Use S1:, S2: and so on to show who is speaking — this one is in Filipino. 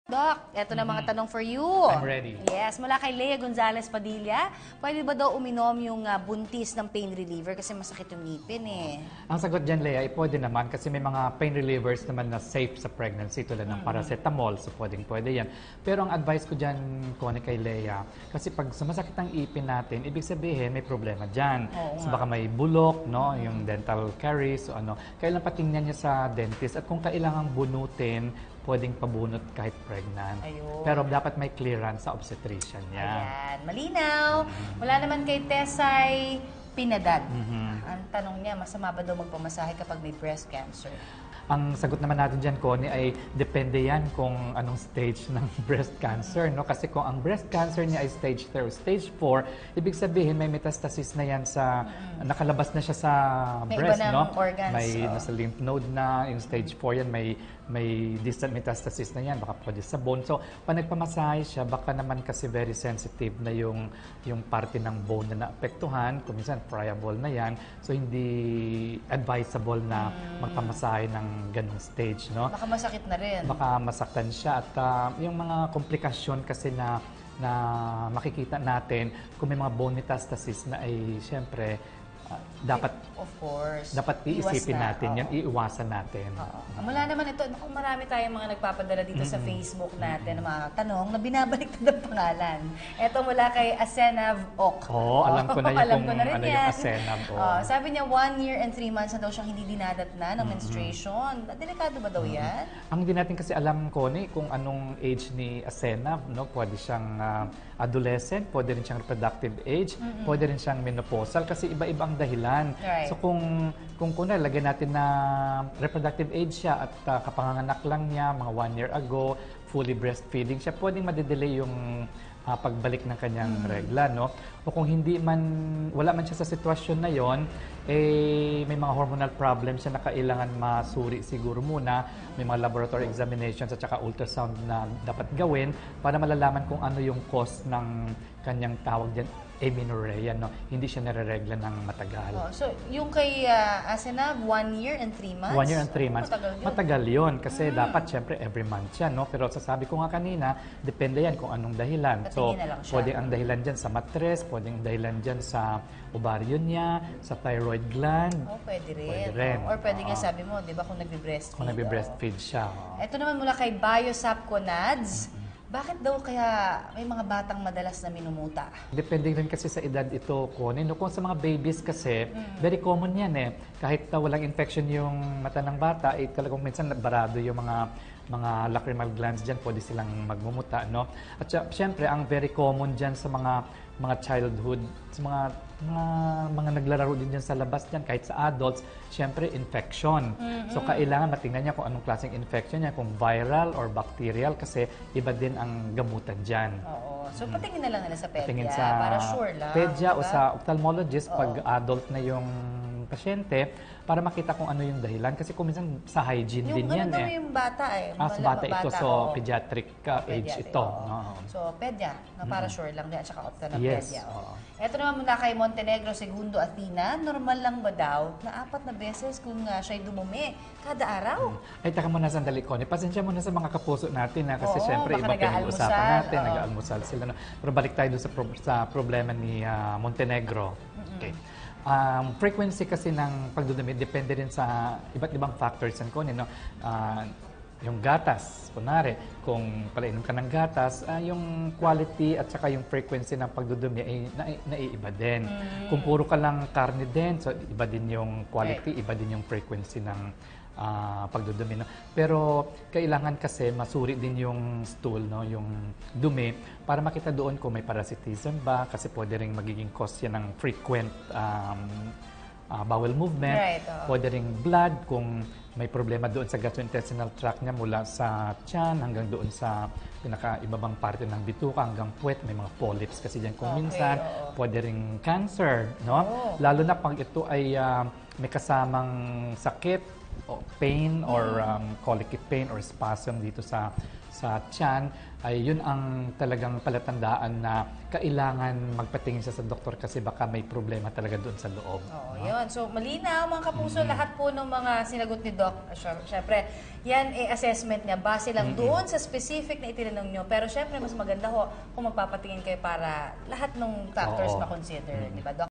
S1: Doc, eto na mga tanong for you.
S2: I'm ready.
S1: Yes, mula kay Lea Gonzalez Padilla. Pwede ba daw uminom yung buntis ng pain reliever kasi masakit yung ngipin eh?
S2: Ang sagot dyan, Lea, pwede naman kasi may mga pain relievers naman na safe sa pregnancy tulad ng paracetamol, so pwede yan. Pero ang advice ko dyan, Connie, kay Lea, kasi pag sumasakit ang ipin natin, ibig sabihin may problema dyan. So baka may bulok, no, yung dental caries, o ano. Kailan patingnan niya sa dentist at kung kailangang bunutin, pwedeng pabunot kahit pregnant.
S1: Ayun.
S2: Pero dapat may clearance sa obstetrician niya.
S1: Ayan, malinaw. Wala naman kay Tessay Pinadad. Ang tanong niya, masama ba daw magpamasahe kapag may breast cancer?
S2: Ang sagot naman natin dyan, Connie, ay depende yan kung anong stage ng breast cancer. No? Kasi kung ang breast cancer niya ay stage 3 o stage 4, ibig sabihin may metastasis na yan sa, nakalabas na siya sa
S1: May
S2: breast.
S1: iba ng
S2: No?
S1: organs,
S2: May nasa lymph node na, yung stage 4 yan, may distant metastasis na yan, baka pwede sa bone. So, pag nagpamasahe siya, baka naman kasi very sensitive na yung parte ng bone na naapektuhan. Kung minsan, friable na yan. So, hindi advisable na magpamasahe ng ganung stage. No?
S1: Baka masakit na rin.
S2: Baka masaktan siya. At yung mga komplikasyon kasi na makikita natin, kung may mga bone metastasis na ay, siyempre, dapat
S1: Of course.
S2: dapat iisipin
S1: Iwas na,
S2: natin yan, iiwasan natin.
S1: Mula naman ito, naku, marami tayong mga nagpapadala dito sa Facebook natin ng mga tanong na binabalik na ng pangalan. Ito mula kay Asenav Ok.
S2: Alam ko na
S1: Alam
S2: yung
S1: ko na rin
S2: ano
S1: yan.
S2: yung Asenav.
S1: Sabi niya, 1 year and 3 months na daw siyang hindi dinadatnan ng menstruation. Delikado ba daw yan?
S2: Ang hindi natin kasi alam, Connie, kung anong age ni Asenav, no? Pwede siyang adolescent, pwede rin siyang reproductive age, pwede rin siyang menopausal kasi iba-iba ang dahilan.
S1: Right.
S2: So kung lagyan natin na reproductive age siya at kapanganak lang niya mga 1 year ago, fully breastfeeding siya, pwedeng madedelay yung pagbalik ng kanyang regla, no? O kung wala man siya sa sitwasyon na yon, may mga hormonal problems siya na kailangan masuri siguro muna, may mga laboratory examinations at saka ultrasound na dapat gawin para malalaman kung ano yung cause ng kanyang tawag diyan, amenorrhea, no? Hindi siya nare-regla ng matagal.
S1: So, yung kay Asenav, 1 year and 3 months?
S2: 1 year and 3 months.
S1: Matagal yun.
S2: Matagal yun. Kasi dapat, syempre, every month yan, no? Pero sasabi ko nga kanina, depende yan kung anong dahilan.
S1: At
S2: So,
S1: hindi na lang siya.
S2: pwede ang dahilan dyan sa matres, pwede ang dahilan dyan sa ovaryon niya, sa thyroid gland.
S1: Pwede rin.
S2: Pwede rin.
S1: Or pwede nga sabi mo, di ba, kung nagbe-breastfeed.
S2: Kung nagbe-breastfeed siya.
S1: Ito naman mula kay Biosap Conads. Bakit daw kaya may mga batang madalas na minumuta?
S2: Depende rin kasi sa edad ito, Connie. No, kung sa mga babies kasi, very common yan eh. Kahit walang infection yung mata ng bata, talagang minsan barado yung mga lacrimal glands dyan, pwede silang magmumuta, no? At syempre, ang very common dyan sa mga childhood, sa mga naglalaro din dyan sa labas dyan, kahit sa adults, syempre, infection. So, kailangan matingnan niya kung anong klaseng infection niya, kung viral or bacterial, kasi iba din ang gamutan dyan.
S1: Oo. So, patingin na lang nila sa pedya,
S2: Patingin sa
S1: para sure lang.
S2: pedya o
S1: diba?
S2: sa ophthalmologist pag adult na yung pasyente para makita kung ano yung dahilan. Kasi kung minsan sa hygiene din yan
S1: daw
S2: eh.
S1: yung bata eh.
S2: Sa bata ito, so
S1: oo.
S2: pediatric age
S1: Pediatric,
S2: ito.
S1: oo.
S2: No?
S1: So, pedya, na para sure lang din, at saka
S2: Yes,
S1: pedya.
S2: oo.
S1: Ito naman mula kay Montenegro, Segundo, Athena. Normal lang ba daw na 4 na beses kung siya'y dumumi kada araw?
S2: Ay, taka muna sandali, Connie. Pasensya muna sa mga kapuso natin kasi
S1: Oo,
S2: syempre
S1: baka
S2: iba pinag-usapan
S1: nag-aalmusal,
S2: natin,
S1: oo.
S2: nag-aalmusal sila. No? Pero balik tayo doon sa problema ni Montenegro. Okay. Frequency kasi ng pagdudumi depende rin sa iba't ibang factors yan, Connie, no? Yung gatas, kunwari, kung palainom ka ng gatas, yung quality at saka yung frequency ng pagdudumi ay naiiba din. Kung puro ka lang karne din, so iba din yung quality, iba din yung frequency ng pagdudumi. No? Pero kailangan kasi masuri din yung stool, no? Yung dumi, para makita doon kung may parasitism ba, kasi pwede rin magiging cause yan ng frequent bowel movement.
S1: Right,
S2: Pwede ring blood kung may problema doon sa gastrointestinal tract niya mula sa tiyan hanggang doon sa pinakaibabang parte ng bituka hanggang puwet. May mga polyps kasi diyan kung minsan. Pwede ring cancer, no? Lalo na pag ito ay may kasamang sakit, pain or colicky pain or spasm dito sa sa tiyan, ay yun ang talagang palatandaan na kailangan magpatingin siya sa doktor kasi baka may problema talaga doon sa loob.
S1: Oo, yun. So, malinaw mga kapuso, lahat po ng mga sinagot ni Doc, syempre, yan assessment niya, base lang doon sa specific na itinanong nyo. Pero syempre, mas maganda ho kung magpapatingin kayo para lahat ng factors
S2: Oo.
S1: ma-consider, di ba, Doc?